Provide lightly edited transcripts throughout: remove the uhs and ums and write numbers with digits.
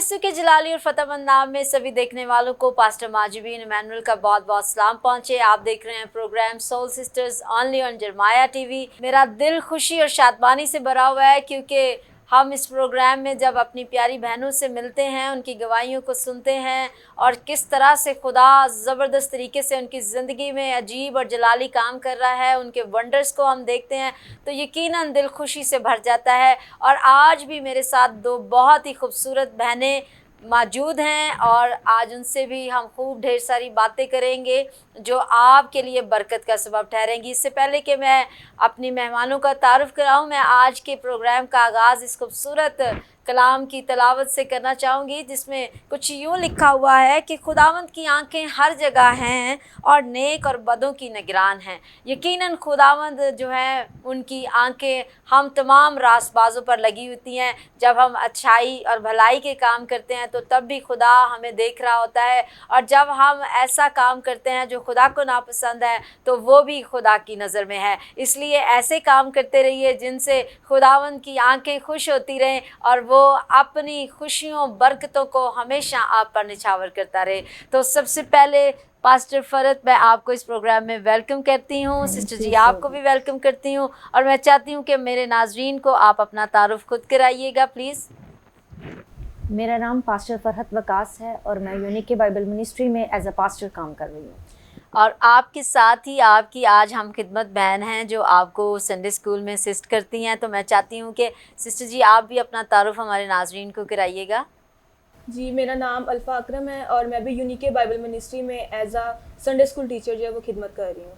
यीशु के जलाली और फतेहमंद नाम में सभी देखने वालों को पास्टर माजिबीन इमैनुअल का बहुत बहुत सलाम पहुंचे। आप देख रहे हैं program soul sisters only on जरमाया टीवी। मेरा दिल खुशी और शादबानी से भरा हुआ है क्योंकि हम इस प्रोग्राम में जब अपनी प्यारी बहनों से मिलते हैं, उनकी गवाहियों को सुनते हैं और किस तरह से खुदा ज़बरदस्त तरीके से उनकी ज़िंदगी में अजीब और जलाली काम कर रहा है, उनके वंडर्स को हम देखते हैं तो यकीनन दिल खुशी से भर जाता है। और आज भी मेरे साथ दो बहुत ही खूबसूरत बहनें मौजूद हैं और आज उनसे भी हम खूब ढेर सारी बातें करेंगे जो आपके लिए बरकत का सबब ठहरेंगी। इससे पहले कि मैं अपनी मेहमानों का तारुफ कराऊं, मैं आज के प्रोग्राम का आगाज़ इस खूबसूरत कलाम की तलावत से करना चाहूँगी जिसमें कुछ यूँ लिखा हुआ है कि खुदावंद की आंखें हर जगह हैं और नेक और बदों की निगरान हैं। यकीनन खुदावंद जो है उनकी आंखें हम तमाम रास्तबाजों पर लगी होती हैं। जब हम अच्छाई और भलाई के काम करते हैं तो तब भी खुदा हमें देख रहा होता है, और जब हम ऐसा काम करते हैं जो खुदा को नापसंद है तो वो भी खुदा की नज़र में है। इसलिए ऐसे काम करते रहिए जिनसे खुदावंद की आंखें खुश होती रहें और वो अपनी खुशियों बरकतों को हमेशा आप पर निछावर करता रहे। तो सबसे पहले पास्टर फरत, मैं आपको इस प्रोग्राम में वेलकम करती हूँ। सिस्टर जी आपको भी वेलकम करती हूँ और मैं चाहती हूँ कि मेरे नाजरीन को आप अपना तारुफ खुद कराइएगा प्लीज़। मेरा नाम पास्टर फरहत वकास है और मैं यूनिक बाइबल मिनिस्ट्री में एज अ पास्टर काम कर रही हूँ। और आपके साथ ही आपकी आज हम खिदमत बहन हैं जो आपको संडे स्कूल में असिस्ट करती हैं। तो मैं चाहती हूँ कि सिस्टर जी आप भी अपना तारुफ हमारे नाजरीन को कराइएगा। जी, मेरा नाम अल्फ़ा अकरम है और मैं भी यूनिक बाइबल मिनिस्ट्री में as a Sunday school teacher जो है वो खिदमत कर रही हूँ।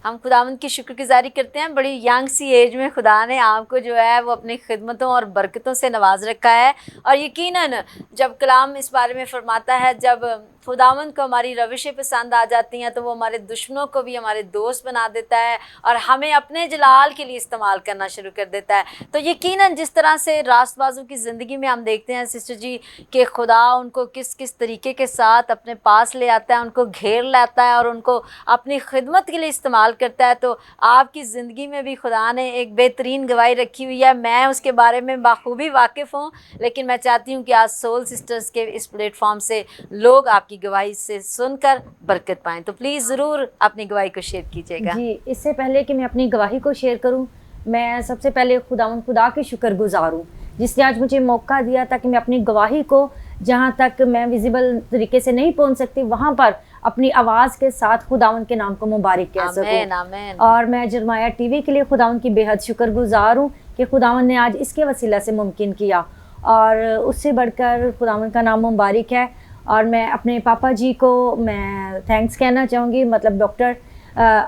हम खुदावंद की शुक्रगुजारी करते हैं, बड़ी यंग सी एज में खुदा ने आपको जो है वो अपनी खिदमतों और बरकतों से नवाज रखा है। और यकीनन जब कलाम इस बारे में फरमाता है, जब खुदावंद को हमारी रविशें पसंद आ जाती हैं तो वो हमारे दुश्मनों को भी हमारे दोस्त बना देता है और हमें अपने जलाल के लिए इस्तेमाल करना शुरू कर देता है। तो यकीनन जिस तरह से रास्तबाजों की ज़िंदगी में हम देखते हैं सिस्टर जी कि खुदा उनको किस किस तरीके के साथ अपने पास ले आता है, उनको घेर लाता है और उनको अपनी खिदमत के लिए इस्तेमाल करता है। तो आपकी ज़िंदगी में भी खुदा ने एक बेहतरीन गवाही रखी हुई है। मैं उसके बारे में बाखूबी वाकिफ़ हूँ, लेकिन मैं चाहती हूँ कि आज सोल सिस्टर्स के इस प्लेटफॉर्म से लोग आपकी गवाही से सुनकर बरकत पाएं। तो प्लीज़ ज़रूर अपनी गवाही को शेयर कीजिएगा। जी, इससे पहले कि मैं अपनी गवाही को शेयर करूं, मैं सबसे पहले खुदा के शुक्रगुजार हूँ जिसने आज मुझे मौका दिया ताकि मैं अपनी गवाही को, जहाँ तक मैं विजिबल तरीके से नहीं पहुँच सकती, वहाँ पर अपनी आवाज़ के साथ खुदावंद के नाम को मुबारक कह सकूं। और मैं जरमाया टीवी के लिए खुदावंद की बेहद शुक्रगुजार हूँ कि खुदावंद ने आज इसके वसीला से मुमकिन किया, और उससे बढ़कर खुदावंद का नाम मुबारक है। और मैं अपने पापा जी को मैं थैंक्स कहना चाहूँगी, मतलब डॉक्टर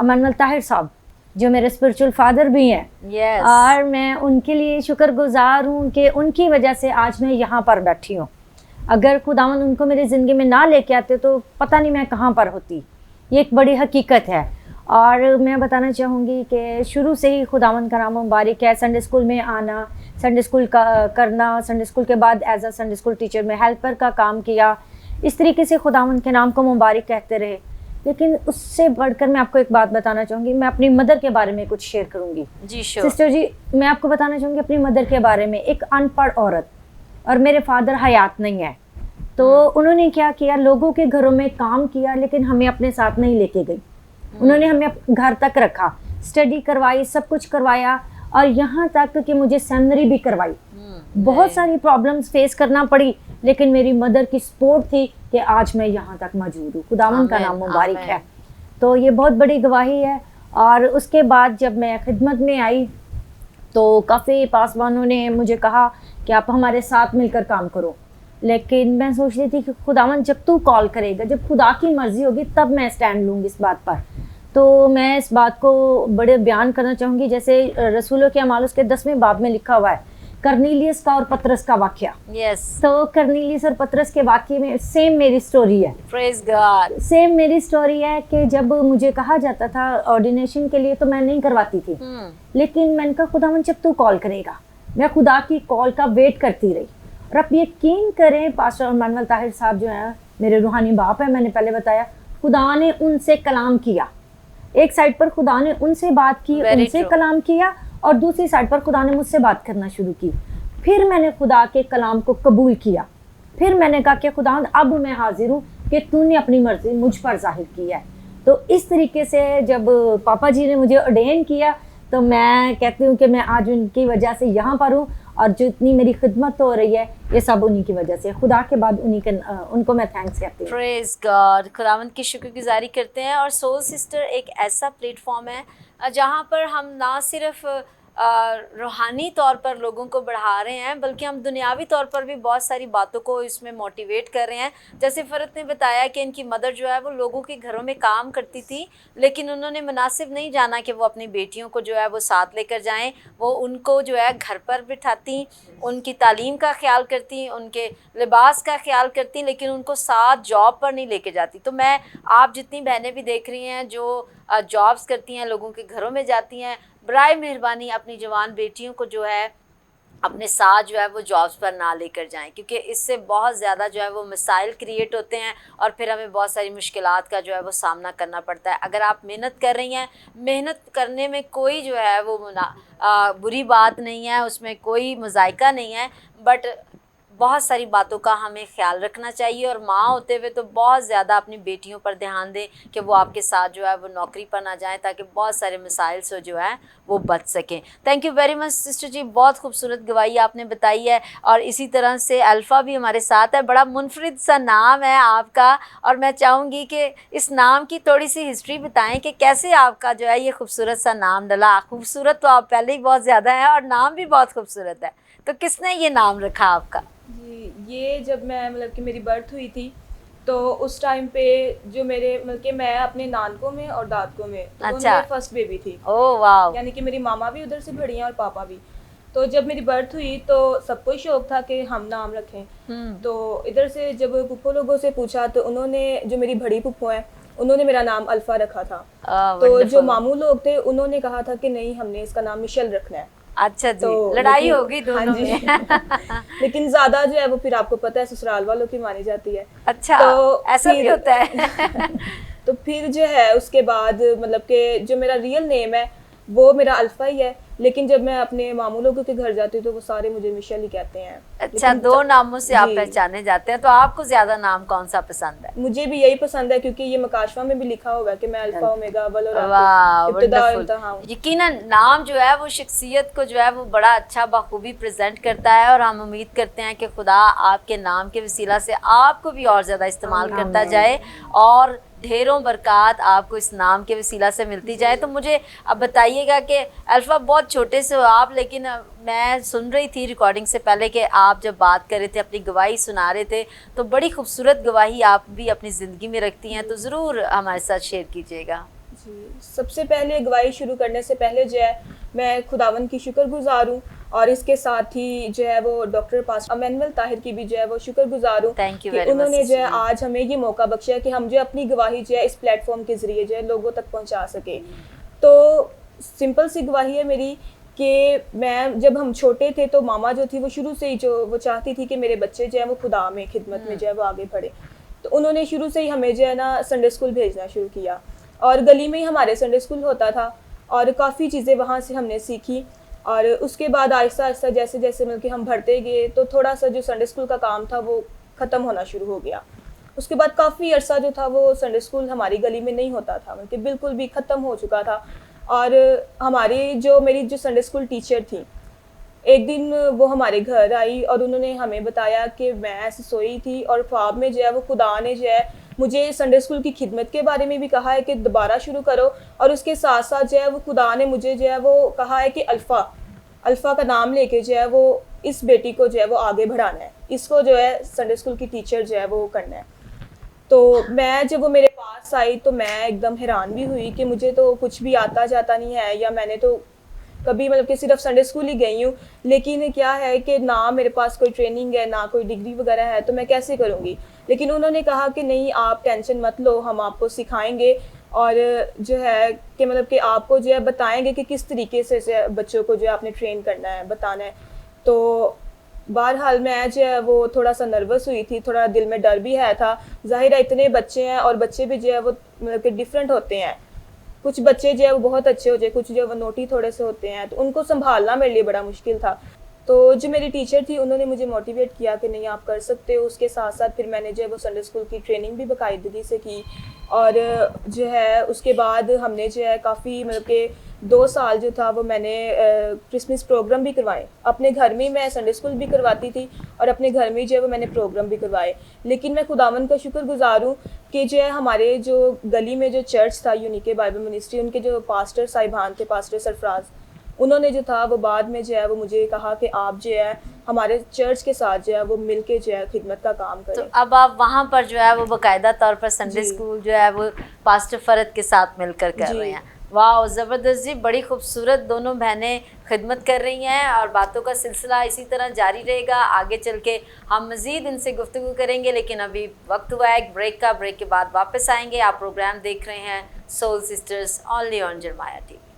इमैनुअल ताहिर साहब जो मेरे स्पिरिचुअल फादर भी हैं। और मैं उनके लिए शुक्रगुजार हूँ कि उनकी वजह से आज मैं यहाँ पर बैठी हूँ। अगर खुदावंद उनको मेरी ज़िंदगी में ना लेके आते तो पता नहीं मैं कहाँ पर होती। ये एक बड़ी हकीकत है। और मैं बताना चाहूँगी कि शुरू से ही खुदावंद का नाम मुबारक है। संडे स्कूल में आना, संडे स्कूल का करना, संडे स्कूल के बाद as a Sunday school teacher में हेल्पर का काम किया, इस तरीके से खुदावंद के नाम को मुबारक कहते रहे। लेकिन उससे बढ़कर मैं आपको एक बात बताना चाहूँगी, मैं अपनी मदर के बारे में कुछ शेयर करूँगी। जी श्योर। सिस्टर जी, मैं आपको बताना चाहूँगी अपनी मदर के बारे में। एक अनपढ़ औरत, और मेरे फादर हयात नहीं है, तो उन्होंने क्या किया, लोगों के घरों में काम किया लेकिन हमें अपने साथ नहीं लेके गई। उन्होंने हमें घर तक रखा, स्टडी करवाई, सब कुछ करवाया, और यहाँ तक कि मुझे सेमिनरी भी करवाई। बहुत सारी प्रॉब्लम्स फेस करना पड़ी, लेकिन मेरी मदर की सपोर्ट थी कि आज मैं यहाँ तक मौजूद हूँ। खुदावंद का नाम मुबारक है। तो ये बहुत बड़ी गवाही है। और उसके बाद जब मैं खिदमत में आई तो काफ़ी पासवानों ने मुझे कहा कि आप हमारे साथ मिलकर काम करो, लेकिन मैं सोच रही थी कि खुदावंद जब तू कॉल करेगा, जब खुदा की मर्जी होगी तब मैं स्टैंड लूँगी इस बात पर। तो मैं इस बात को बड़े बयान करना चाहूँगी, जैसे रसूलों के अमाल उसके 10वें बाब में लिखा हुआ है, करनीलियस का और पतरस का वाक्य। तो करनीलियस और पतरस के वाक्य में सेम मेरी स्टोरी है। Praise God. सेम मेरी स्टोरी है कि जब मुझे कहा जाता था ऑर्डिनेशन के लिए तो मैं नहीं करवाती थी, लेकिन मैंने कहा खुदावंद जब तू कॉल करेगा, मैं खुदा की कॉल का वेट करती रही। और आप यकीन करें, पास्टर इमैनुअल ताहिर साहब जो है मेरे रूहानी बाप है, मैंने पहले बताया, खुदा ने उनसे कलाम किया। एक साइड पर खुदा ने उनसे बात की, उनसे कलाम किया, और दूसरी साइड पर खुदा ने मुझसे बात करना शुरू की। फिर मैंने खुदा के कलाम को कबूल किया फिर मैंने कहा कि खुदावंद अब मैं हाजिर हूँ कि तूने अपनी मर्जी मुझ पर जाहिर की है। तो इस तरीके से जब पापा जी ने मुझे ऑर्डेन किया तो मैं कहती हूँ कि मैं आज उनकी वजह से यहाँ पर हूँ, और जो इतनी मेरी खिदमत हो रही है ये सब उन्हीं की वजह से, खुदा के बाद उनको मैं थैंक्स कहती हूँ। प्रेज गॉड, खुदावंद की शुक्रगुजारी करते हैं। और सोल सिस्टर एक ऐसा प्लेटफॉर्म है जहाँ पर हम ना सिर्फ रूहानी तौर पर लोगों को बढ़ा रहे हैं, बल्कि हम दुनियावी तौर पर भी बहुत सारी बातों को इसमें मोटिवेट कर रहे हैं। जैसे फ़रत ने बताया कि इनकी मदर जो है वो लोगों के घरों में काम करती थी, लेकिन उन्होंने मुनासिब नहीं जाना कि वो अपनी बेटियों को जो है वो साथ लेकर जाएं। वो उनको जो है घर पर बिठाती, उनकी तालीम का ख्याल करती, उनके लिबास का ख्याल करती, लेकिन उनको साथ जॉब पर नहीं लेके जाती। तो मैं, आप जितनी बहनें भी देख रही हैं जो जॉब्स करती हैं, लोगों के घरों में जाती हैं, बराए मेहरबानी अपनी जवान बेटियों को जो है अपने साथ जो है वो जॉब्स पर ना लेकर जाएं, क्योंकि इससे बहुत ज़्यादा जो है वो मसाइल क्रिएट होते हैं और फिर हमें बहुत सारी मुश्किलात का जो है वो सामना करना पड़ता है। अगर आप मेहनत कर रही हैं, मेहनत करने में कोई जो है वो बुरी बात नहीं है, उसमें कोई मज़ायका नहीं है, बट बहुत सारी बातों का हमें ख्याल रखना चाहिए। और माँ होते हुए तो बहुत ज़्यादा अपनी बेटियों पर ध्यान दें कि वो आपके साथ जो है वो नौकरी पर ना जाएं, ताकि बहुत सारे मसाइल से जो है वो बच सकें। Thank you very much sister ji, बहुत खूबसूरत गवाही आपने बताई है। और इसी तरह से अल्फ़ा भी हमारे साथ है। बड़ा मुनफरिद सा नाम है आपका, और मैं चाहूँगी कि इस नाम की थोड़ी सी हिस्ट्री बताएं कि कैसे आपका जो है ये खूबसूरत सा नाम डला। खूबसूरत तो आप पहले ही बहुत ज़्यादा हैं और नाम भी बहुत खूबसूरत है, तो किसने ये नाम रखा आपका? जी, ये जब मैं मतलब कि मेरी बर्थ हुई थी तो उस टाइम पे जो मेरे मतलब कि मैं अपने नानकों में और दादकों में, तो अच्छा। मैं फर्स्ट बेबी थी। ओह वाह। यानी कि मेरी मामा भी उधर से बड़ी हैं और पापा भी। तो जब मेरी बर्थ हुई तो सबको ही शौक था कि हम नाम रखें। तो इधर से जब पुप्पो लोगों से पूछा तो उन्होंने, जो मेरी बड़ी पुप्पो हैं, उन्होंने मेरा नाम अल्फ़ा रखा था। तो जो मामू लोग थे उन्होंने कहा था कि नहीं, हमने इसका नाम मिशेल रखना है। अच्छा जी, तो लड़ाई हो गई दोनों में। लेकिन ज्यादा जो है वो फिर आपको पता है ससुराल वालों की मानी जाती है। अच्छा, तो ऐसा भी होता है। तो फिर जो है उसके बाद मतलब कि जो मेरा रियल नेम है वो मेरा अल्फ़ा ही है, लेकिन जब मैं अपने मामू लोगों के घर जाती हूँ तो वो सारे मुझे मिशेल ही कहते हैं। अच्छा, दो नामों से आप पहचाने जाते हैं। तो आपको ज्यादा नाम कौन सा पसंद है? मुझे भी यही पसंद है, क्योंकि ये मकाशवा में भी लिखा हुआ है कि मैं अल्फा ओमेगा अव्वल और वाह, आखिर, इब्तिदा और वंडरफुल। इंतहा हूँ। यकीनन नाम जो है वो शख्सियत को जो है वो बड़ा अच्छा बखूबी प्रेजेंट करता है, और हम उम्मीद करते हैं कि खुदा आपके नाम के वसीला से आपको भी और ज़्यादा इस्तेमाल करता जाए और ढेरों बरक़ात आपको इस नाम के वसीला से मिलती जाए। तो मुझे अब बताइएगा कि अल्फ़ा, बहुत छोटे से हो आप, लेकिन मैं सुन रही थी रिकॉर्डिंग से पहले कि आप जब बात कर रहे थे, अपनी गवाही सुना रहे थे, तो बड़ी खूबसूरत गवाही आप भी अपनी ज़िंदगी में रखती हैं, तो ज़रूर हमारे साथ शेयर कीजिएगा। जी, सबसे पहले गवाही शुरू करने से पहले जो है मैं खुदावन की शुक्रगुजार हूँ, और इसके साथ ही जो है वो डॉक्टर पास्टर इमैनुअल ताहिर की भी जो है वो शुक्रगुजार हूँ Thank you कि very much, उन्होंने जो है sister. आज हमें ये मौका बख्शा कि हम जो अपनी गवाही जो है इस प्लेटफॉर्म के ज़रिए जो है लोगों तक पहुँचा सके। तो सिंपल सी गवाही है मेरी कि मैं, जब हम छोटे थे तो मामा जो थी वो शुरू से ही जो वो चाहती थी कि मेरे बच्चे जो है वो खुदा में खिदमत में जो है वो आगे बढ़े। तो उन्होंने शुरू से ही हमें जो है ना संडे स्कूल भेजना शुरू किया, और गली में ही हमारे संडे स्कूल होता था, और काफ़ी चीज़ें वहाँ से हमने सीखी। और उसके बाद आहिस्ता आहिस्ता जैसे जैसे मतलब कि हम बढ़ते गए तो थोड़ा सा जो संडे स्कूल का काम था वो ख़त्म होना शुरू हो गया। उसके बाद काफ़ी अरसा जो था वो संडे स्कूल हमारी गली में नहीं होता था, मतलब कि बिल्कुल भी ख़त्म हो चुका था। और मेरी जो संडे स्कूल टीचर थी, एक दिन वो हमारे घर आई और उन्होंने हमें बताया कि मैं ऐसे सोई थी और ख्वाब में जो है वो खुदा ने जो है मुझे संडे स्कूल की खिदमत के बारे में भी कहा है कि दोबारा शुरू करो, और उसके साथ साथ जो है वो खुदा ने मुझे जो है वो कहा है कि अल्फ़ा का नाम लेके जो है वो इस बेटी को जो है वो आगे बढ़ाना है, इसको जो है संडे स्कूल की टीचर जो है वो करना है। तो मैं, जब वो मेरे पास आई तो मैं एकदम हैरान भी हुई कि मुझे तो कुछ भी आता जाता नहीं है, या मैंने तो कभी मतलब कि सिर्फ संडे स्कूल ही गई हूँ, लेकिन क्या है कि ना मेरे पास कोई ट्रेनिंग है ना कोई डिग्री वगैरह है, तो मैं कैसे करूँगी। लेकिन उन्होंने कहा कि नहीं, आप टेंशन मत लो, हम आपको सिखाएंगे, और जो है कि मतलब कि आपको जो है बताएंगे कि किस तरीके से बच्चों को जो है आपने ट्रेन करना है, बताना है। तो बहरहाल मैं जो है वो थोड़ा सा नर्वस हुई थी, थोड़ा दिल में डर भी है था। ज़ाहिर है इतने बच्चे हैं और बच्चे भी जो है वो मतलब कि डिफरेंट होते हैं, कुछ बच्चे जो है वो बहुत अच्छे हो जाए, कुछ जो है वो नोटी थोड़े से होते हैं, तो उनको संभालना मेरे लिए बड़ा मुश्किल था। तो जो मेरी टीचर थी उन्होंने मुझे मोटिवेट किया कि नहीं आप कर सकते हो। उसके साथ साथ फिर मैंने जो है वो संडे स्कूल की ट्रेनिंग भी बाकायदगी से की, और जो है उसके बाद हमने जो है काफ़ी मतलब कि 2 साल जो था वो मैंने क्रिसमस प्रोग्राम भी करवाए। अपने घर में मैं संडे स्कूल भी करवाती थी और अपने घर में जो है वो मैंने प्रोग्राम भी करवाए। लेकिन मैं खुदावन का शुक्रगुजार हूँ कि जो है हमारे जो गली में जो चर्च था यूनिके बाइबल मिनिस्ट्री, उनके जो पास्टर साहिबान थे, पास्टर सरफराज, उन्होंने जो था वो बाद में जो है वो मुझे कहा कि आप जो है हमारे चर्च के साथ जो है वो मिलके जो है खिदमत का काम करें। तो अब आप वहाँ पर जो है वो बाकायदा तौर पर संडे जी। स्कूल जो है वो पास्टर फरद के साथ मिलकर कर जी। रहे हैं। वाह, ज़बरदस्त जी, बड़ी खूबसूरत दोनों बहनें खिदमत कर रही हैं और बातों का सिलसिला इसी तरह जारी रहेगा। आगे चल के हम मज़ीद इनसे गुफ्तगू करेंगे, लेकिन अभी वक्त हुआ है एक ब्रेक का। ब्रेक के बाद वापस आएंगे। आप प्रोग्राम देख रहे हैं सोल सिस्टर्स ओनली ऑन जरमाया टीवी।